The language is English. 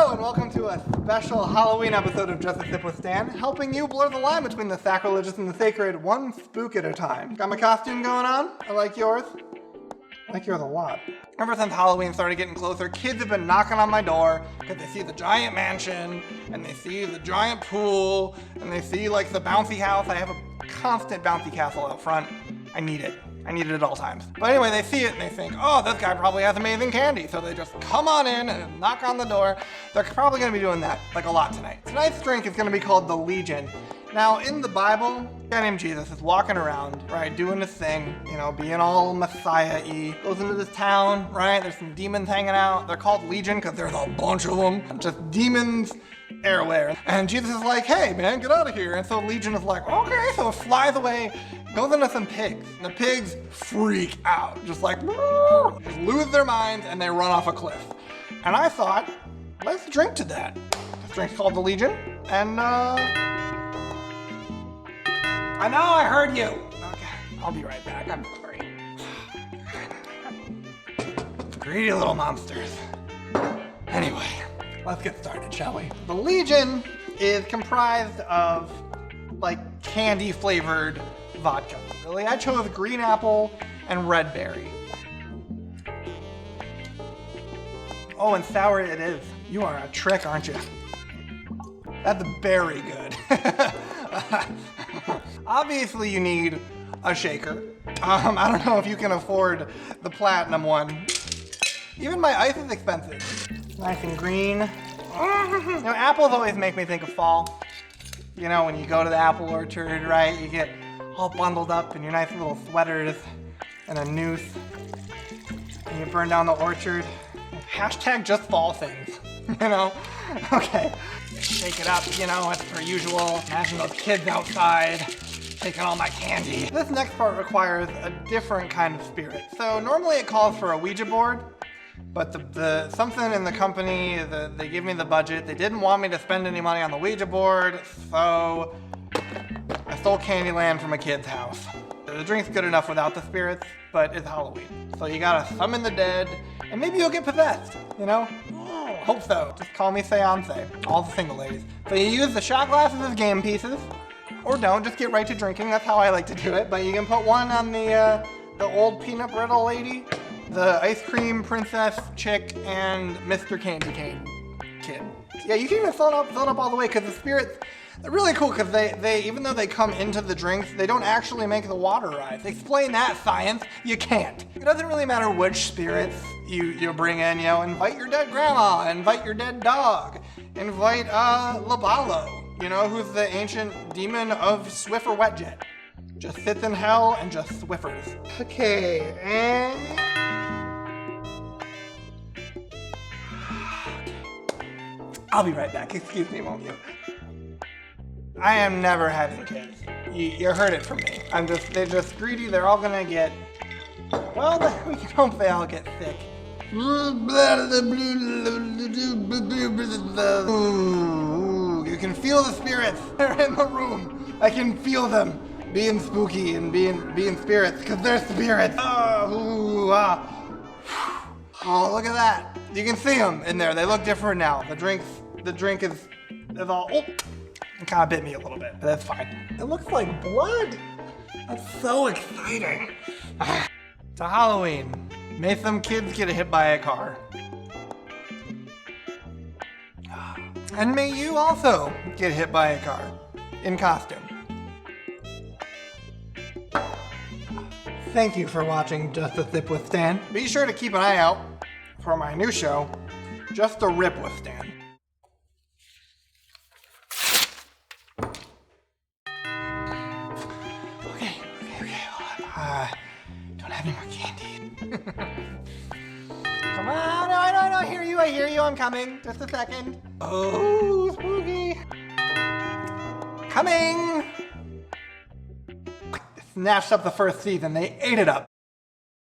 Hello and welcome to a special Halloween episode of Just a Sip with Stan, helping you blur the line between the sacrilegious and the sacred, one spook at a time. Got my costume going on? I like yours. I like yours a lot. Ever since Halloween started getting closer, kids have been knocking on my door because they see the giant mansion, and they see the giant pool, and they see like the bouncy house. I have a constant bouncy castle out front. I need it. I need it at all times. But anyway, they see it and they think, oh, this guy probably has amazing candy. So they just come on in and knock on the door. They're probably gonna be doing that like a lot tonight. Tonight's drink is gonna be called the Legion. Now in the Bible, a guy named Jesus is walking around, right, doing his thing, you know, being all Messiah-y. Goes into this town, right, there's some demons hanging out. They're called Legion because there's a bunch of them. Just demons everywhere. And Jesus is like, hey man, get out of here. And so Legion is like, okay, so it flies away, goes into some pigs. And the pigs freak out, just like, just lose their minds and they run off a cliff. And I thought, let's drink to that. This drink's called the Legion. And I know I heard you. Okay, I'll be right back, I'm sorry. Greedy little monsters. Anyway, let's get started, shall we? The Legion is comprised of like candy flavored vodka. Really, I chose green apple and red berry. Oh, and sour it is. You are a trick, aren't you? That's very good. Obviously you need a shaker. I don't know if you can afford the platinum one. Even my ice is expensive. Nice and green. You know, apples always make me think of fall. You know, when you go to the apple orchard, right? You get all bundled up in your nice little sweaters and a noose. And you burn down the orchard. Hashtag just fall things, you know? Okay, shake it up, you know, as per usual. Imagine those kids outside taking all my candy. This next part requires a different kind of spirit. So normally it calls for a Ouija board, but the something in the company, they give me the budget. They didn't want me to spend any money on the Ouija board, so I stole Candyland from a kid's house. The drink's good enough without the spirits, but it's Halloween. So you gotta summon the dead, and maybe you'll get possessed, you know? Hope so. Just call me Seance, all the single ladies. So you use the shot glasses as game pieces, or don't, just get right to drinking. That's how I like to do it. But you can put one on the old peanut brittle lady, the ice cream princess chick, and Mr. Candy Cane kid. Yeah, you can even fill it up all the way, because the spirits, they're really cool, because they even though they come into the drinks, they don't actually make the water rise. Explain that, science. You can't. It doesn't really matter which spirits you bring in, you know, invite your dead grandma, invite your dead dog, invite Labalo, you know, who's the ancient demon of Swiffer Wetjet. Just sits in hell and just Swiffers. Okay, and... I'll be right back, excuse me, won't you? I am never having kids. You heard it from me. They're just greedy, they're all gonna get, well, we can hope they all get sick. Ooh, you can feel the spirits. They're in the room. I can feel them being spooky and being spirits, because they're spirits. Oh, look at that. You can see them in there. They look different now. The drink is all, oh, it kind of bit me a little bit, but that's fine. It looks like blood. That's so exciting. To Halloween. May some kids get hit by a car. And may you also get hit by a car in costume. Thank you for watching Just a Sip with Stan. Be sure to keep an eye out for my new show, Just a Rip with Stan. Okay. Don't have any more candy. Come on, I hear you, I'm coming. Just a second. Oh, spooky. Coming. Snatched up the first season, they ate it up.